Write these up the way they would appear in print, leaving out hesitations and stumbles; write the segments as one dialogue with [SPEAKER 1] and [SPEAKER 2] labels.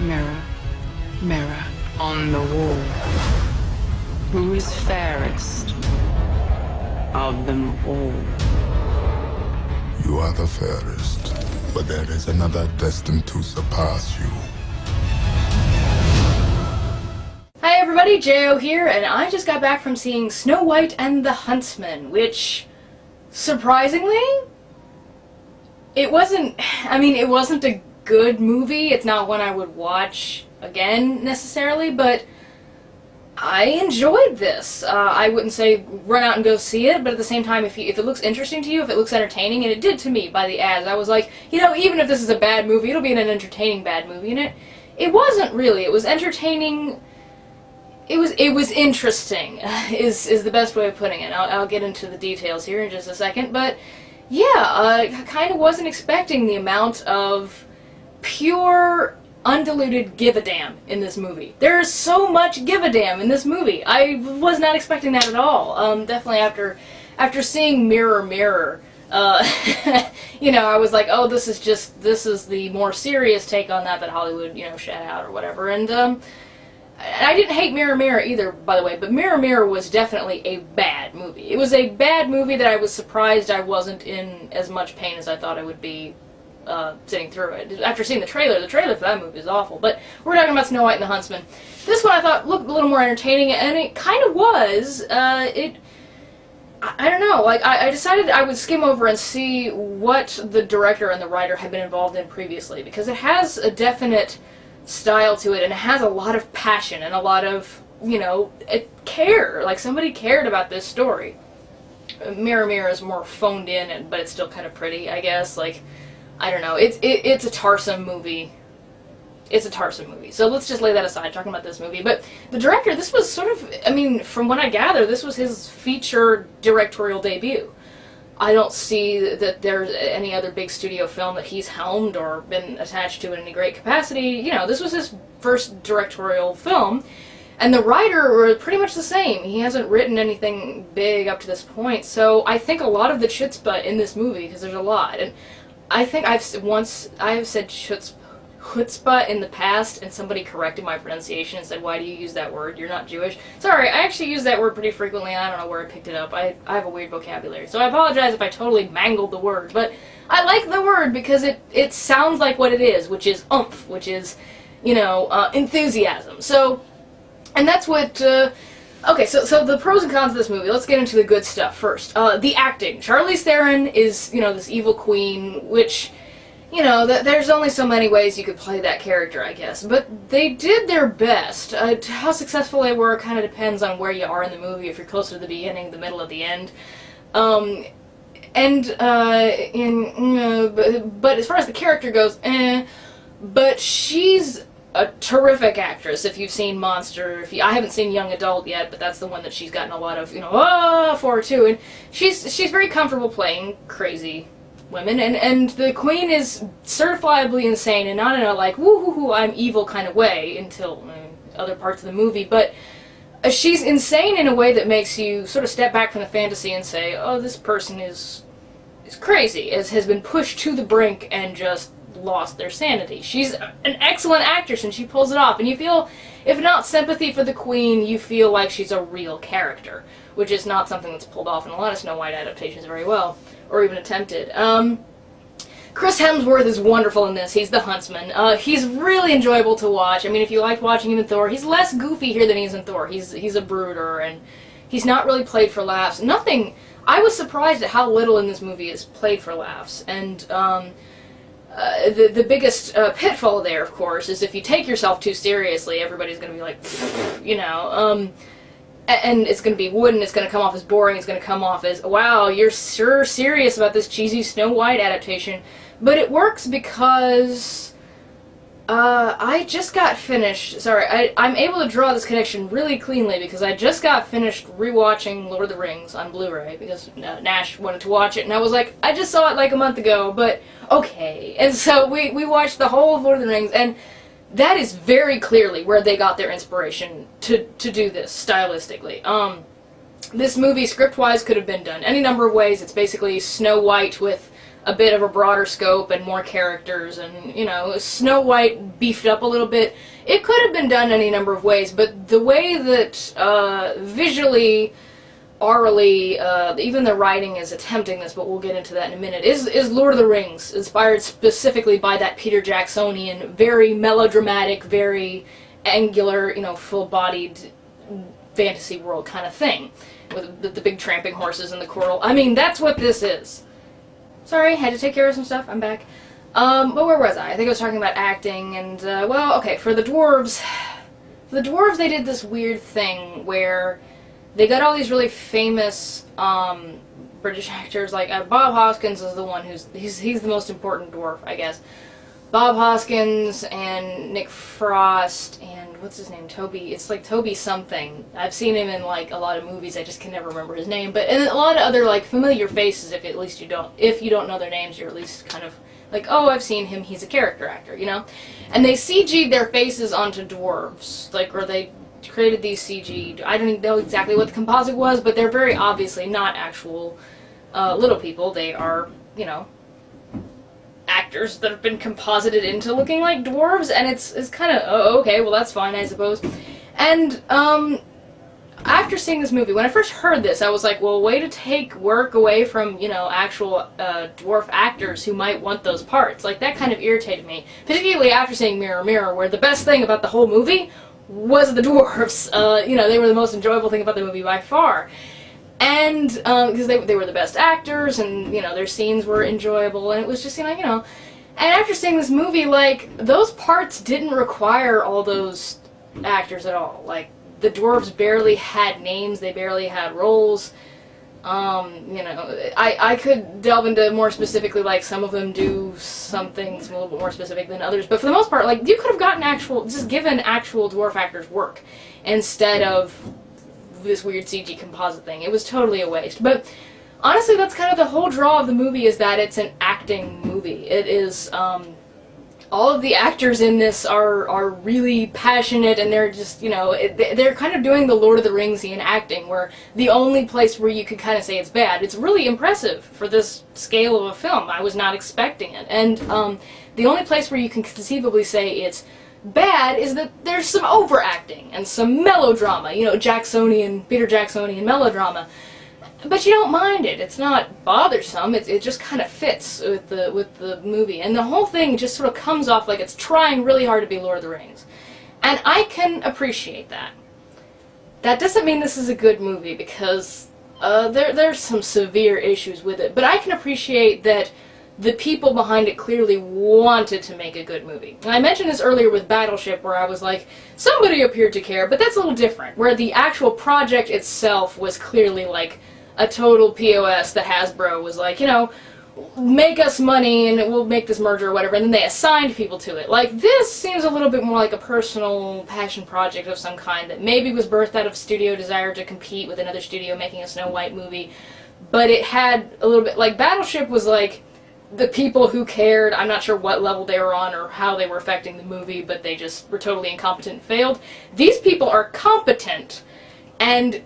[SPEAKER 1] Mirror, mirror on the wall, who is fairest of them all?
[SPEAKER 2] You are the fairest, but there is another destined to surpass you.
[SPEAKER 3] Hi everybody, Jo here, and I just got back from seeing Snow White and the Huntsman, which, surprisingly, it wasn't a good movie. It's not one I would watch again, necessarily, but I enjoyed this. I wouldn't say run out and go see it, but at the same time, if it looks interesting to you, if it looks entertaining, and it did to me by the ads, I was like, you know, even if this is a bad movie, it'll be an entertaining bad movie, and it wasn't really. It was entertaining. It was interesting, is the best way of putting it. I'll get into the details here in just a second, but yeah, I kind of wasn't expecting the amount of pure, undiluted give a damn in this movie. There's so much give a damn in this movie. I was not expecting that at all. Definitely after seeing Mirror, Mirror, you know, I was like, oh, this is the more serious take on that Hollywood, you know, shat out or whatever, and I didn't hate Mirror, Mirror either, by the way, but Mirror, Mirror was definitely a bad movie. It was a bad movie that I was surprised I wasn't in as much pain as I thought I would be sitting through it. After seeing the trailer for that movie is awful. But we're talking about Snow White and the Huntsman. This one I thought looked a little more entertaining, and it kind of was. I don't know, like, I decided I would skim over and see what the director and the writer had been involved in previously, because it has a definite style to it, and it has a lot of passion and a lot of, you know, care. Like, somebody cared about this story. Mirror, Mirror is more phoned in, but it's still kind of pretty, I guess. Like, I don't know. It's a Tarsum movie. It's a Tarsum movie. So let's just lay that aside, talking about this movie. But the director, this was sort of, I mean, from what I gather, this was his feature directorial debut. I don't see that there's any other big studio film that he's helmed or been attached to in any great capacity. You know, this was his first directorial film, and the writer were pretty much the same. He hasn't written anything big up to this point, so I think a lot of the chutzpah in this movie, because there's a lot, and I think I have said chutzpah in the past, and somebody corrected my pronunciation and said, why do you use that word? You're not Jewish. Sorry, I actually use that word pretty frequently, and I don't know where I picked it up. I have a weird vocabulary, so I apologize if I totally mangled the word, but I like the word because it sounds like what it is, which is oomph, which is, you know, enthusiasm. So, and that's what, okay, so the pros and cons of this movie. Let's get into the good stuff first. The acting. Charlize Theron is, you know, this evil queen, which, you know, there's only so many ways you could play that character, I guess. But they did their best. How successful they were kind of depends on where you are in the movie, if you're closer to the beginning, the middle, or the end. But as far as the character goes, but she's a terrific actress. If you've seen Monster, I haven't seen Young Adult yet, but that's the one that she's gotten a lot of, you know, for too. And she's very comfortable playing crazy women, and the queen is certifiably insane, and not in a like woo-hoo-hoo I'm evil kind of way until other parts of the movie, but she's insane in a way that makes you sort of step back from the fantasy and say, oh, this person is crazy, has been pushed to the brink and just lost their sanity. She's an excellent actress, and she pulls it off, and you feel, if not sympathy for the queen, you feel like she's a real character, which is not something that's pulled off in a lot of Snow White adaptations very well, or even attempted. Chris Hemsworth is wonderful in this. He's the Huntsman. He's really enjoyable to watch. I mean, if you liked watching him in Thor, he's less goofy here than he is in Thor. He's a brooder, and he's not really played for laughs. Nothing. I was surprised at how little in this movie is played for laughs, and the biggest pitfall there, of course, is if you take yourself too seriously, everybody's going to be like, you know, and it's going to be wooden, it's going to come off as boring, it's going to come off as, wow, you're sure serious about this cheesy Snow White adaptation. But it works because I just got finished, sorry, I'm able to draw this connection really cleanly because I just got finished rewatching Lord of the Rings on Blu-ray because Nash wanted to watch it, and I was like, I just saw it like a month ago, but okay. And so we watched the whole of Lord of the Rings, and that is very clearly where they got their inspiration to do this, stylistically. This movie, script-wise, could have been done any number of ways. It's basically Snow White with a bit of a broader scope and more characters, and, you know, Snow White beefed up a little bit. It could have been done any number of ways, but the way that visually, orally, even the writing is attempting this, but we'll get into that in a minute, is Lord of the Rings, inspired specifically by that Peter Jacksonian, very melodramatic, very angular, you know, full-bodied fantasy world kind of thing, with the big tramping horses and the coral. I mean, that's what this is. Sorry, had to take care of some stuff. I'm back. But where was I? I think I was talking about acting, and, well, okay, for the dwarves, they did this weird thing where they got all these really famous, British actors, like, Bob Hoskins is the one he's the most important dwarf, I guess. Bob Hoskins and Nick Frost and what's his name? Toby. It's like Toby something. I've seen him in like a lot of movies. I just can never remember his name. But and a lot of other like familiar faces. If you don't know their names, you're at least kind of like, oh, I've seen him. He's a character actor, you know. And they CG'd their faces onto dwarves, like, or they created these CG. I don't know exactly what the composite was, but they're very obviously not actual little people. They are, you know, actors that have been composited into looking like dwarves, and it's kind of, oh, okay, well, that's fine, I suppose. And after seeing this movie, when I first heard this, I was like, well, way to take work away from, you know, actual dwarf actors who might want those parts. Like, that kind of irritated me, particularly after seeing Mirror Mirror, where the best thing about the whole movie was the dwarves. You know, they were the most enjoyable thing about the movie by far. And, because they were the best actors, and, you know, their scenes were enjoyable, and it was just, you know, and after seeing this movie, like, those parts didn't require all those actors at all. Like, the dwarves barely had names, they barely had roles. You know, I could delve into more specifically, like, some of them do some things a little bit more specific than others, but for the most part, like, you could have gotten just given actual dwarf actors work, instead of this weird CG composite thing. It was totally a waste. But honestly, that's kind of the whole draw of the movie, is that it's an acting movie. It is, all of the actors in this are really passionate, and they're just, you know, they're kind of doing the Lord of the Ringsian acting, where the only place where you could kind of say it's bad. It's really impressive for this scale of a film. I was not expecting it. And the only place where you can conceivably say it's bad is that there's some overacting and some melodrama, you know, Peter Jacksonian melodrama. But you don't mind it. It's not bothersome. It just kind of fits with the movie, and the whole thing just sort of comes off like it's trying really hard to be Lord of the Rings, and I can appreciate that. That doesn't mean this is a good movie, because there's some severe issues with it. But I can appreciate that the people behind it clearly wanted to make a good movie. And I mentioned this earlier with Battleship, where I was like, somebody appeared to care, but that's a little different, where the actual project itself was clearly like a total POS. The Hasbro was like, you know, make us money and we'll make this merger or whatever, and then they assigned people to it. Like, this seems a little bit more like a personal passion project of some kind that maybe was birthed out of studio desire to compete with another studio making a Snow White movie, but it had a little bit, like, Battleship was like, the people who cared, I'm not sure what level they were on or how they were affecting the movie, but they just were totally incompetent and failed. These people are competent and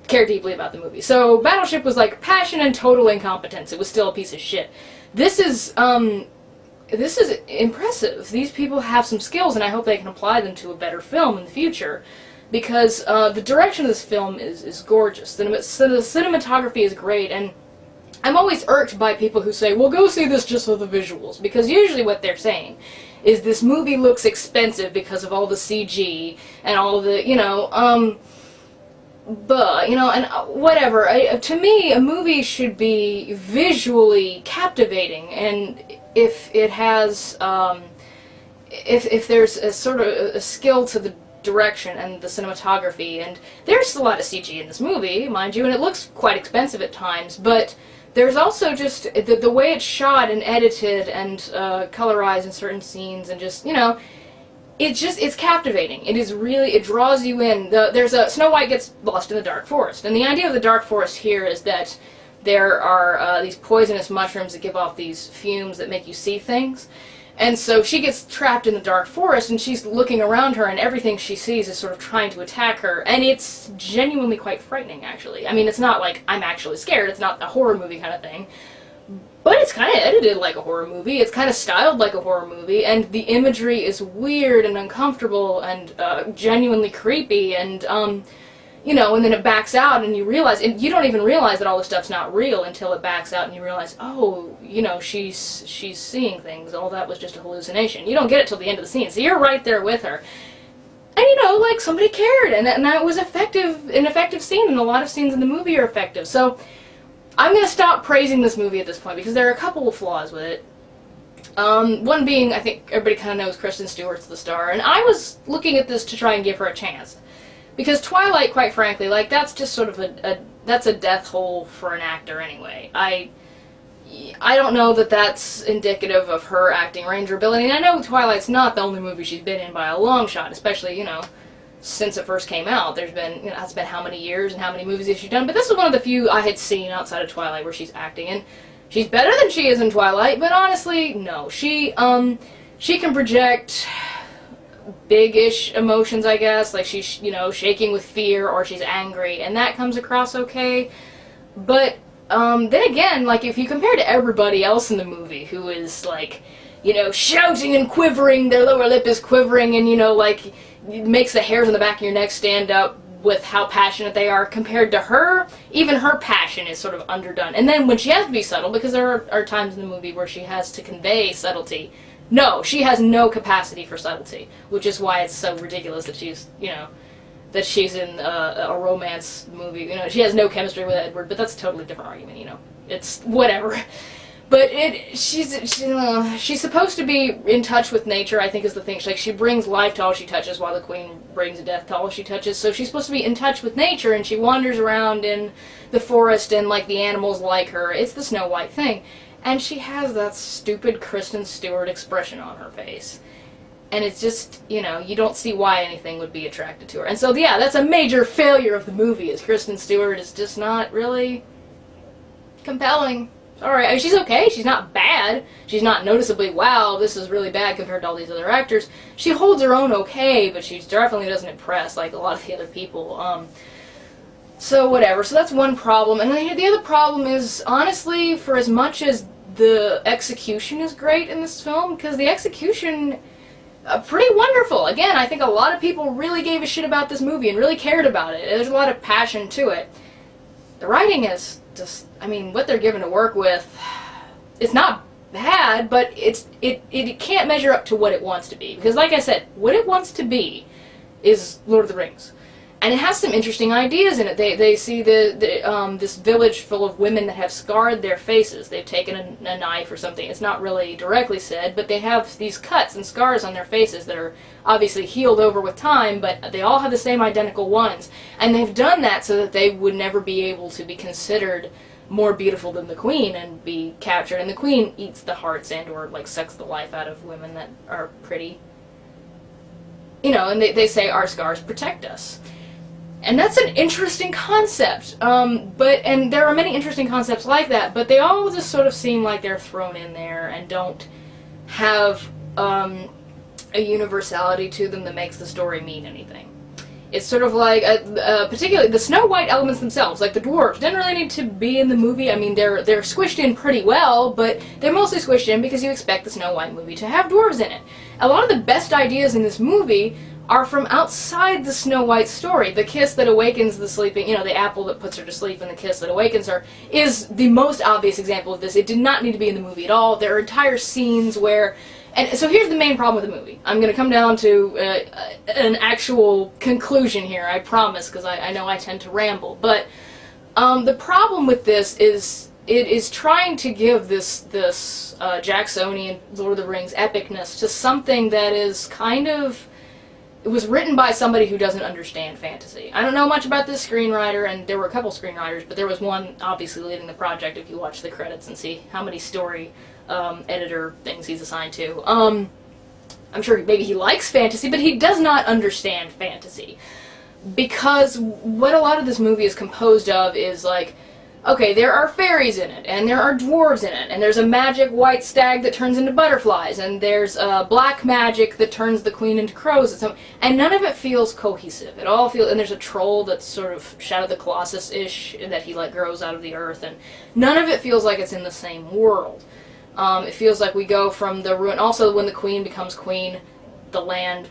[SPEAKER 3] care deeply about the movie. So Battleship was like passion and total incompetence. It was still a piece of shit. This is impressive. These people have some skills, and I hope they can apply them to a better film in the future, because the direction of this film is gorgeous. The cinematography is great, and I'm always irked by people who say, well, go see this just for the visuals, because usually what they're saying is this movie looks expensive because of all the CG and all the, you know, and whatever. To me, a movie should be visually captivating, and if it has, if there's a sort of a skill to the direction and the cinematography, and there's a lot of CG in this movie, mind you, and it looks quite expensive at times, but there's also just the way it's shot and edited and colorized in certain scenes, and just, you know, it's captivating. It is really, it draws you in. Snow White gets lost in the dark forest, and the idea of the dark forest here is that there are these poisonous mushrooms that give off these fumes that make you see things. And so she gets trapped in the dark forest, and she's looking around her, and everything she sees is sort of trying to attack her, and it's genuinely quite frightening, actually. I mean, it's not like I'm actually scared, it's not a horror movie kind of thing, But it's kind of edited like a horror movie, it's kind of styled like a horror movie, and the imagery is weird and uncomfortable and genuinely creepy, and, you know, and then it backs out and you realize, and you don't even realize that all this stuff's not real until it backs out and you realize, oh, you know, she's seeing things, all that was just a hallucination. You don't get it till the end of the scene, so you're right there with her. And, you know, like, somebody cared, and that was effective, an effective scene, and a lot of scenes in the movie are effective, so I'm going to stop praising this movie at this point, because there are a couple of flaws with it. One being, I think everybody kind of knows Kristen Stewart's the star, and I was looking at this to try and give her a chance. Because Twilight, quite frankly, like, that's just sort of that's a death hole for an actor anyway. I don't know that that's indicative of her acting range or ability, and I know Twilight's not the only movie she's been in by a long shot, especially, you know, since it first came out. There's been, you know, it's been how many years and how many movies has she done, but this is one of the few I had seen outside of Twilight where she's acting, and she's better than she is in Twilight, but honestly, no. She can project big-ish emotions, I guess, like she's, you know, shaking with fear or she's angry, and that comes across okay, but then again, like, if you compare to everybody else in the movie who is, like, you know, shouting and quivering, their lower lip is quivering, and, you know, like, it makes the hairs on the back of your neck stand up with how passionate they are, compared to her, even her passion is sort of underdone. And then when she has to be subtle, because there are times in the movie where she has to convey subtlety, no, she has no capacity for subtlety, which is why it's so ridiculous that she's, you know, that she's in a romance movie. You know, she has no chemistry with Edward, but that's a totally different argument, you know. It's whatever. But she's supposed to be in touch with nature, I think, is the thing. She brings life to all she touches, while the queen brings death to all she touches. So she's supposed to be in touch with nature, and she wanders around in the forest, and, like, the animals like her. It's the Snow White thing. And she has that stupid Kristen Stewart expression on her face. And it's just, you know, you don't see why anything would be attracted to her. And so, yeah, that's a major failure of the movie, is Kristen Stewart is just not really compelling. Sorry, I mean, she's okay, she's not bad, she's not noticeably, wow, this is really bad compared to all these other actors. She holds her own okay, but she definitely doesn't impress like a lot of the other people. So whatever, so that's one problem. And then the other problem is, honestly, for as much as the execution is great in this film, because the execution, pretty wonderful. Again, I think a lot of people really gave a shit about this movie and really cared about it. There's a lot of passion to it. The writing is just, I mean, what they're given to work with, it's not bad, but it can't measure up to what it wants to be. Because like I said, what it wants to be is Lord of the Rings. And it has some interesting ideas in it. They see this village full of women that have scarred their faces. They've taken a knife or something. It's not really directly said, but they have these cuts and scars on their faces that are obviously healed over with time, but they all have the same identical ones. And they've done that so that they would never be able to be considered more beautiful than the queen and be captured. And the queen eats the hearts and or like sucks the life out of women that are pretty. You know, and they say our scars protect us. And that's an interesting concept, and there are many interesting concepts like that, but they all just sort of seem like they're thrown in there and don't have a universality to them that makes the story mean anything. It's sort of like, particularly the Snow White elements themselves, like the dwarves, didn't really need to be in the movie. I mean, they're squished in pretty well, but they're mostly squished in because you expect the Snow White movie to have dwarves in it. A lot of the best ideas in this movie are from outside the Snow White story. The kiss that awakens the sleeping, you know, the apple that puts her to sleep and the kiss that awakens her is the most obvious example of this. It did not need to be in the movie at all. There are entire scenes where, and so here's the main problem with the movie. I'm going to come down to an actual conclusion here, I promise, because I know I tend to ramble. But the problem with this is it is trying to give this Jacksonian Lord of the Rings epicness to something that is kind of, it was written by somebody who doesn't understand fantasy. I don't know much about this screenwriter, and there were a couple screenwriters, but there was one obviously leading the project if you watch the credits and see how many story editor things he's assigned to. I'm sure maybe he likes fantasy, but he does not understand fantasy. Because what a lot of this movie is composed of is like okay, there are fairies in it, and there are dwarves in it, and there's a magic white stag that turns into butterflies, and there's black magic that turns the queen into crows, and none of it feels cohesive. It all feels, and there's a troll that's sort of Shadow the Colossus-ish, that he like grows out of the earth, and none of it feels like it's in the same world. It feels like we go from the ruin. Also, when the queen becomes queen, the land